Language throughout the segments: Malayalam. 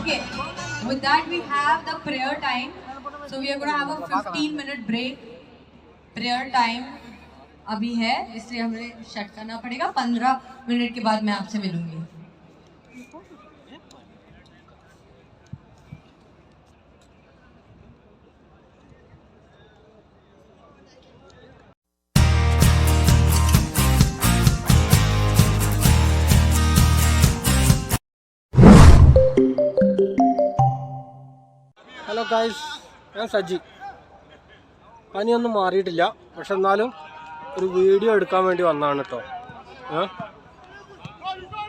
Okay, with that we have the prayer time. So we are going to have a 15-minute break. Prayer time अभी है, इसलिए हमें शट करना पड़ेगा. 15 मिनट के बाद मैं आपसे मिलूंगी. ഹലോ ഗായ്സ്, ഞാൻ സജി. പനിയൊന്നും മാറിയിട്ടില്ല, പക്ഷെ എന്നാലും ഒരു വീഡിയോ എടുക്കാൻ വേണ്ടി വന്നതാണ് കേട്ടോ.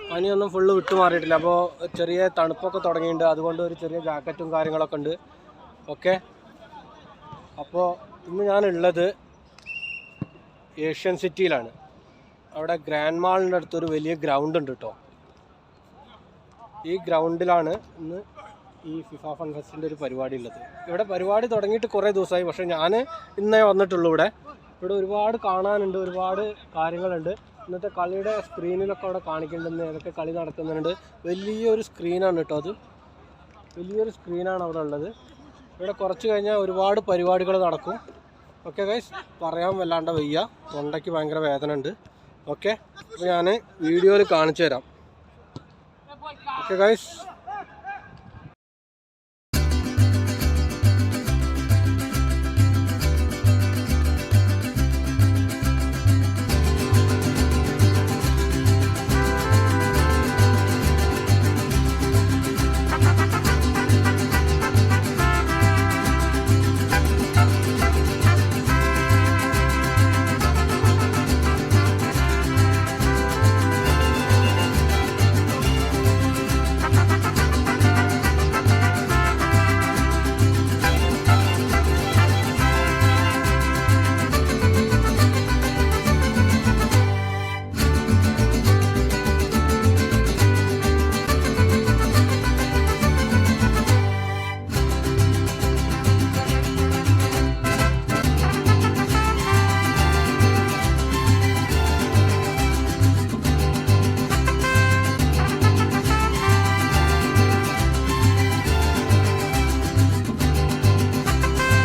പനിയൊന്നും ഫുള്ള് വിട്ടു മാറിയിട്ടില്ല. അപ്പോൾ ചെറിയ തണുപ്പൊക്കെ തുടങ്ങിയിട്ടുണ്ട്, അതുകൊണ്ട് ഒരു ചെറിയ ജാക്കറ്റും കാര്യങ്ങളൊക്കെ ഉണ്ട്. ഓക്കെ, അപ്പോൾ ഇന്ന് ഞാനുള്ളത് ഏഷ്യൻ സിറ്റിയിലാണ്. അവിടെ ഗ്രാൻഡ് മാളിൻ്റെ അടുത്തൊരു വലിയ ഗ്രൗണ്ട് ഉണ്ട് കേട്ടോ. ഈ ഗ്രൗണ്ടിലാണ് ഇന്ന് ഈ ഫിഫ ഫൺ ഫെസ്റ്റിൻ്റെ ഒരു പരിപാടി ഉള്ളത്. ഇവിടെ പരിപാടി തുടങ്ങിയിട്ട് കുറേ ദിവസമായി, പക്ഷേ ഞാൻ ഇന്നേ വന്നിട്ടുള്ളൂ. ഇവിടെ ഒരുപാട് കാണാനുണ്ട്, ഒരുപാട് കാര്യങ്ങളുണ്ട്. ഇന്നത്തെ കളിയുടെ സ്ക്രീനിലൊക്കെ അവിടെ കാണിക്കുന്നുണ്ട്, ഏതൊക്കെ കളി നടക്കുന്നുണ്ട്. വലിയൊരു സ്ക്രീനാണ് കേട്ടോ, അത് വലിയൊരു സ്ക്രീനാണ് അവിടെ ഉള്ളത്. ഇവിടെ കുറച്ച് കഴിഞ്ഞാൽ ഒരുപാട് പരിപാടികൾ നടക്കും. ഓക്കെ ഗൈസ്, പറയാൻ വല്ലാണ്ട് വയ്യ, തൊണ്ടയ്ക്ക് ഭയങ്കര വേദന ഉണ്ട്. ഓക്കെ, അപ്പോൾ ഞാൻ വീഡിയോയിൽ കാണിച്ചു തരാം. ഓക്കെ ഗൈസ്,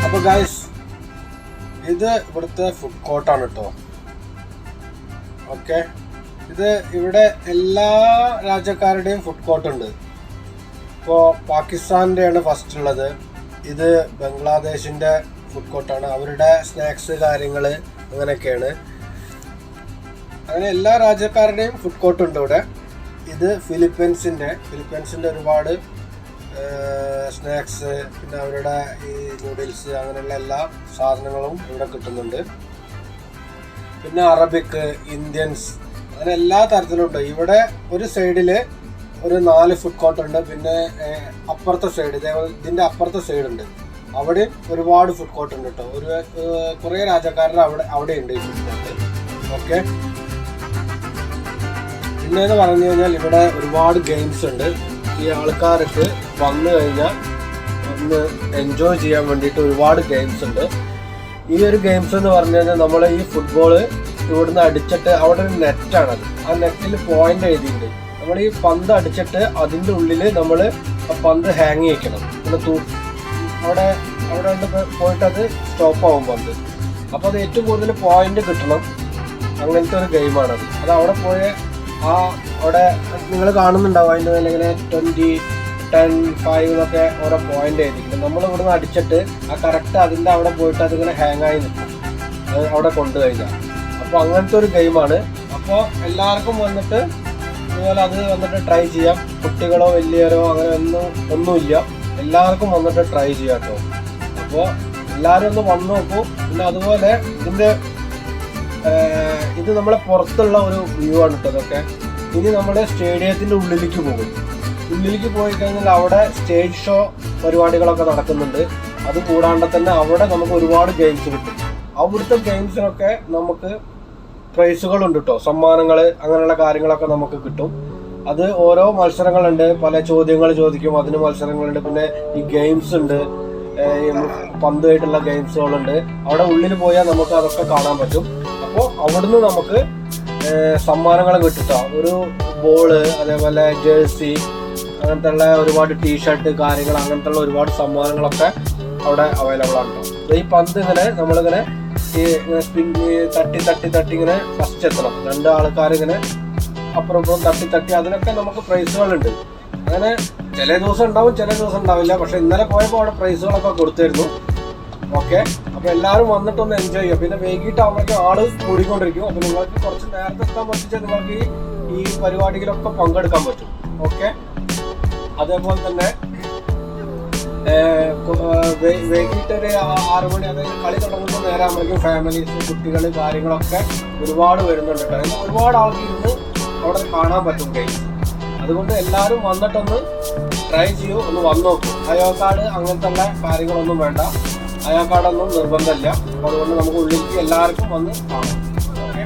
അപ്പോൾ ഗൈസ്, ഇത് ഇവിടുത്തെ ഫുഡ് കോർട്ടാണ് കേട്ടോ. ഓക്കെ, ഇത് ഇവിടെ എല്ലാ രാജ്യക്കാരുടെയും ഫുഡ് കോർട്ട് ഉണ്ട്. ഇപ്പോൾ പാകിസ്ഥാൻ്റെയാണ് ഫസ്റ്റ് ഉള്ളത്. ഇത് ബംഗ്ലാദേശിൻ്റെ ഫുഡ് കോർട്ടാണ്. അവരുടെ സ്നാക്സ് കാര്യങ്ങൾ അങ്ങനെയൊക്കെയാണ്. അങ്ങനെ എല്ലാ രാജ്യക്കാരുടെയും ഫുഡ് കോർട്ട് ഉണ്ട് ഇവിടെ. ഇത് ഫിലിപ്പീൻസിൻ്റെ ഒരുപാട് സ്നാക്സ്, പിന്നെ അവരുടെ ഈ നൂഡിൽസ്, അങ്ങനെയുള്ള എല്ലാ സാധനങ്ങളും ഇവിടെ കിട്ടുന്നുണ്ട്. പിന്നെ അറബിക്, ഇന്ത്യൻസ്, അങ്ങനെ എല്ലാ തരത്തിലുണ്ട്. ഇവിടെ ഒരു സൈഡിൽ ഒരു 4 ഫുഡ് കോർട്ട് ഉണ്ട്. പിന്നെ അപ്പുറത്തെ സൈഡ്, ഇതേപോലെ ഇതിൻ്റെ അപ്പുറത്തെ സൈഡുണ്ട്, അവിടെയും ഒരുപാട് ഫുഡ് കോർട്ട് ഉണ്ട് കേട്ടോ. കുറേ രാജ്യക്കാരുടെ അവിടെ ഉണ്ട് ഈ ഫുഡ് കോർട്ട്. ഓക്കെ, പിന്നെന്ന് പറഞ്ഞു കഴിഞ്ഞാൽ ഇവിടെ ഒരുപാട് ഗെയിംസ് ഉണ്ട്. ഈ ആൾക്കാർക്ക് വന്നു കഴിഞ്ഞാൽ ഒന്ന് എൻജോയ് ചെയ്യാൻ വേണ്ടിയിട്ട് ഒരുപാട് ഗെയിംസ് ഉണ്ട്. ഈ ഒരു ഗെയിംസ് എന്ന് പറഞ്ഞു കഴിഞ്ഞാൽ നമ്മൾ ഈ ഫുട്ബോള് ഇവിടുന്ന് അടിച്ചിട്ട് അവിടെ ഒരു നെറ്റാണത്, ആ നെറ്റിൽ പോയിന്റ് എഴുതിയിട്ടുണ്ട്. നമ്മൾ ഈ പന്ത് അടിച്ചിട്ട് അതിൻ്റെ ഉള്ളിൽ നമ്മൾ ആ പന്ത് ഹാങ് ചെയ്യിക്കണം. പിന്നെ അവിടെ പോയിട്ട് അത് സ്റ്റോപ്പ് ആവും പന്ത്. അപ്പോൾ അത് ഏറ്റവും കൂടുതൽ പോയിന്റ് കിട്ടണം, അങ്ങനത്തെ ഒരു ഗെയിമാണത്. അത് അവിടെ പോയ അവിടെ നിങ്ങൾ കാണുന്നുണ്ടാവും, അതിൻ്റെ മേലെ ഇങ്ങനെ 20, 10, 5 എന്നൊക്കെ ഓരോ പോയിന്റ് എഴുതിയിട്ടുണ്ട്. നമ്മൾ ഇവിടുന്ന് അടിച്ചിട്ട് ആ കറക്റ്റ് അതിൻ്റെ അവിടെ പോയിട്ട് അതിങ്ങനെ ഹാങ് ആയി നിൽക്കും, അത് അവിടെ കൊണ്ടുകഴിഞ്ഞാൽ. അപ്പോൾ അങ്ങനത്തെ ഒരു ഗെയിമാണ്. അപ്പോൾ എല്ലാവർക്കും വന്നിട്ട് ഇതുപോലെ അത് വന്നിട്ട് ട്രൈ ചെയ്യാം. കുട്ടികളോ വലിയവരോ അങ്ങനെ ഒന്നുമില്ല, എല്ലാവർക്കും വന്നിട്ട് ട്രൈ ചെയ്യാം കേട്ടോ. അപ്പോൾ എല്ലാവരും ഒന്ന് വന്നു നോക്കൂ. പിന്നെ അതുപോലെ ഇത് നമ്മളെ പുറത്തുള്ള ഒരു വ്യൂ ആണ് കേട്ടോ ഇതൊക്കെ. ഇനി നമ്മുടെ സ്റ്റേഡിയത്തിൻ്റെ ഉള്ളിലേക്ക് പോകും. ഉള്ളിലേക്ക് പോയി കഴിഞ്ഞാൽ അവിടെ സ്റ്റേജ് ഷോ പരിപാടികളൊക്കെ നടക്കുന്നുണ്ട്. അത് കൂടാണ്ട് തന്നെ അവിടെ നമുക്ക് ഒരുപാട് ഗെയിംസ് കിട്ടും. അവിടുത്തെ ഗെയിംസിനൊക്കെ നമുക്ക് പ്രൈസുകളുണ്ട് കേട്ടോ, സമ്മാനങ്ങൾ, അങ്ങനെയുള്ള കാര്യങ്ങളൊക്കെ നമുക്ക് കിട്ടും. അത് ഓരോ മത്സരങ്ങളുണ്ട്, പല ചോദ്യങ്ങൾ ചോദിക്കും, അതിന് മത്സരങ്ങളുണ്ട്. പിന്നെ ഈ ഗെയിംസ് ഉണ്ട്, പന്തായിട്ടുള്ള ഗെയിംസുകളുണ്ട്. അവിടെ ഉള്ളിൽ പോയാൽ നമുക്ക് അതൊക്കെ കാണാൻ പറ്റും. അപ്പോൾ അവിടുന്ന് നമുക്ക് സമ്മാനങ്ങൾ കിട്ടും. ഒരു ബോള്, അതേപോലെ ജേഴ്സി, അങ്ങനത്തെ ഒരുപാട് ടീഷർട്ട് കാര്യങ്ങൾ അങ്ങനത്തെ ഒരുപാട് സമ്മാനങ്ങളൊക്കെ അവിടെ അവൈലബിൾ ആണ്. ഈ പന്ത് ഇങ്ങനെ നമ്മളിങ്ങനെ ഈ തട്ടി തട്ടി തട്ടി ഇങ്ങനെ ഫസ്റ്റ് എത്തണം. 2 ആൾക്കാർ ഇങ്ങനെ അപ്പുറം ഇപ്പുറം തട്ടി തട്ടി അതിനൊക്കെ നമുക്ക് പ്രൈസുകളുണ്ട്. അങ്ങനെ ചില ദിവസം ഉണ്ടാവും, ചില ദിവസം ഉണ്ടാവില്ല. പക്ഷെ ഇന്നലെ പോയപ്പോൾ അവിടെ പ്രൈസുകളൊക്കെ കൊടുത്തിരുന്നു. ഓക്കെ, അപ്പോൾ എല്ലാവരും വന്നിട്ടൊന്ന് എൻജോയ് ചെയ്യുക. പിന്നെ വൈകിട്ടാകുമ്പോഴേക്കും ആള് കൂടിക്കൊണ്ടിരിക്കും. അപ്പോൾ നിങ്ങൾക്ക് കുറച്ച് നേരത്തെ എത്താൻ പറ്റിച്ചാൽ നിങ്ങൾക്ക് ഈ പരിപാടികളൊക്കെ പങ്കെടുക്കാൻ പറ്റും. ഓക്കെ, അതേപോലെ തന്നെ വൈകിട്ട് ഒരു 6 മണി, അതായത് കളി തുടങ്ങുമ്പോൾ നേരെ ആകുമ്പോഴേക്കും ഫാമിലീസ്, കുട്ടികൾ കാര്യങ്ങളൊക്കെ ഒരുപാട് വരുന്നുണ്ട്. കാരണം ഒരുപാട് ആൾക്കിരുന്ന് അവിടെ കാണാൻ പറ്റും ഗെയിംസ്. അതുകൊണ്ട് എല്ലാവരും വന്നിട്ടൊന്ന് ട്രൈ ചെയ്യൂ, ഒന്ന് വന്നു നോക്കും. ഹയ്യ കാർഡ് അങ്ങനത്തെ കാര്യങ്ങളൊന്നും വേണ്ട, ഹയ്യ കാർഡൊന്നും നിർബന്ധമില്ല. അപ്പോൾ അതുകൊണ്ട് നമുക്ക് ഉള്ളിലേക്ക് എല്ലാവർക്കും വന്ന് കാണാം. ഓക്കെ,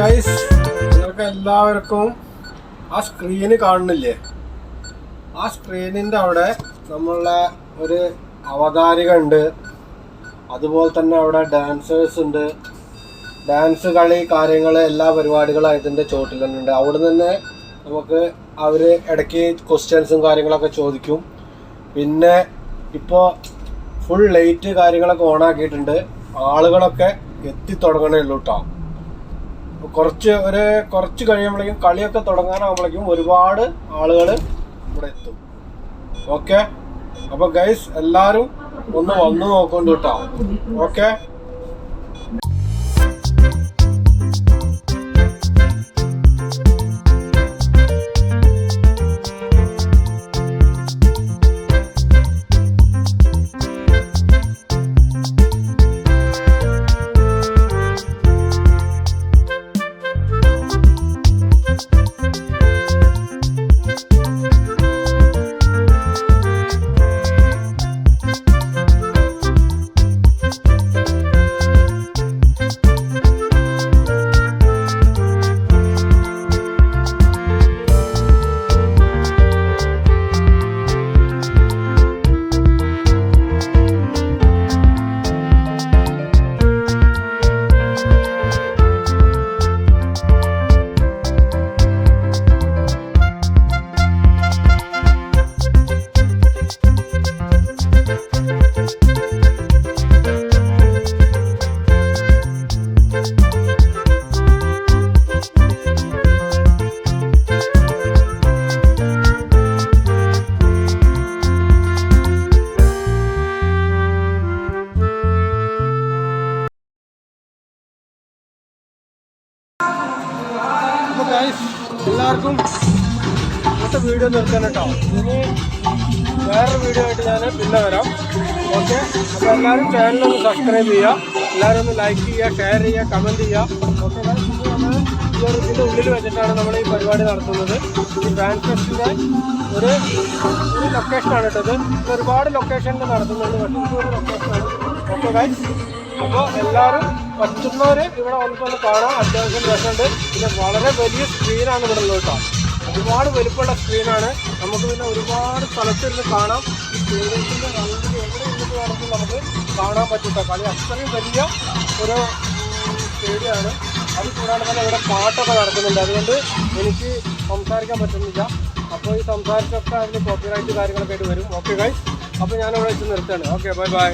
ഗൈസ്, നിങ്ങൾക്ക് എല്ലാവർക്കും ആ സ്ക്രീന് കാണുന്നില്ലേ? ആ സ്ക്രീനിൻ്റെ അവിടെ നമ്മളുടെ ഒരു അവതാരിക ഉണ്ട്. അതുപോലെ തന്നെ അവിടെ ഡാൻസേഴ്സ് ഉണ്ട്. ഡാൻസ് കളി കാര്യങ്ങൾ എല്ലാ പരിപാടികളും ഇതിൻ്റെ ചോട്ടിൽ തന്നെ ഉണ്ട്. അവിടെ നിന്ന് നമുക്ക് അവർ ഇടയ്ക്ക് ക്വസ്റ്റ്യൻസും കാര്യങ്ങളൊക്കെ ചോദിക്കും. പിന്നെ ഇപ്പോൾ ഫുൾ ലൈറ്റ് കാര്യങ്ങളൊക്കെ ഓണാക്കിയിട്ടുണ്ട്. ആളുകളൊക്കെ എത്തിത്തുടങ്ങണേ ഉള്ളൂ കേട്ടോ. കുറച്ച് കഴിയുമ്പോഴേക്കും കളിയൊക്കെ തുടങ്ങാനാകുമ്പോഴേക്കും ഒരുപാട് ആളുകൾ ഇവിടെ എത്തും. ഓക്കെ, അപ്പോൾ ഗൈസ് എല്ലാവരും ഒന്ന് വന്നു നോക്കൊണ്ട് കേട്ടോ. ഓക്കെ, എല്ലാവർക്കും ഇന്നത്തെ വീഡിയോ നിർത്താൻ കേട്ടോ. ഇനി വേറൊരു വീഡിയോ ആയിട്ട് ഞാൻ പിന്നെ വരാം. ഓക്കെ, അപ്പോൾ എല്ലാവരും ചാനലൊന്ന് സബ്സ്ക്രൈബ് ചെയ്യുക, എല്ലാവരും ഒന്ന് ലൈക്ക് ചെയ്യുക, ഷെയർ ചെയ്യുക, കമൻറ്റ് ചെയ്യുക. ഓക്കെ, നമ്മൾ ഈ ഒരു ഇതിൻ്റെ ഉള്ളിൽ വെച്ചിട്ടാണ് നമ്മൾ ഈ പരിപാടി നടത്തുന്നത്. ഈ ഫാൻ ഫെസ്റ്റിൻ്റെ ഒരു ലൊക്കേഷനാണ് കേട്ടത്. ഒരുപാട് ലൊക്കേഷനിൽ നടത്തുന്നുണ്ട്, പക്ഷേ ഒരു ലൊക്കേഷനാണ്. ഓക്കെ ഗൈസ്, അപ്പോൾ എല്ലാവരും പറ്റുന്നവർ ഇവിടെ വന്നിട്ടൊന്ന് കാണാം. അത്യാവശ്യം രസമുണ്ട്. പിന്നെ വളരെ വലിയ സ്ക്രീനാണ് ഇവിടെ ഉള്ളത് കേട്ടോ. ഒരുപാട് വലുപ്പമുള്ള സ്ക്രീനാണ്. നമുക്ക് പിന്നെ ഒരുപാട് സ്ഥലത്തിരുന്ന് കാണാം. ഈ സ്റ്റേഡിയത്തിൻ്റെ റൗണ്ടിൽ എവിടെ ഇരുന്നിട്ട് വേണമെങ്കിൽ നമുക്ക് കാണാൻ പറ്റും കേട്ടോ. കളി അത്രയും വലിയ ഒരു സ്റ്റേഡിയമാണ്. അത് കൂടാതെ തന്നെ ഇവിടെ പാട്ടൊക്കെ നടക്കുന്നുണ്ട്. അതുകൊണ്ട് എനിക്ക് സംസാരിക്കാൻ പറ്റുന്നില്ല. അപ്പോൾ ഈ സംസാരിച്ചൊക്കെ അതിന് കോപ്പിറൈറ്റ് കാര്യങ്ങളൊക്കെ ആയിട്ട് വരും. ഓക്കെ ഗൈസ്, അപ്പോൾ ഞാനിവിടെ വെച്ച് നിർത്തുകയാണ്. Okay, bye bye.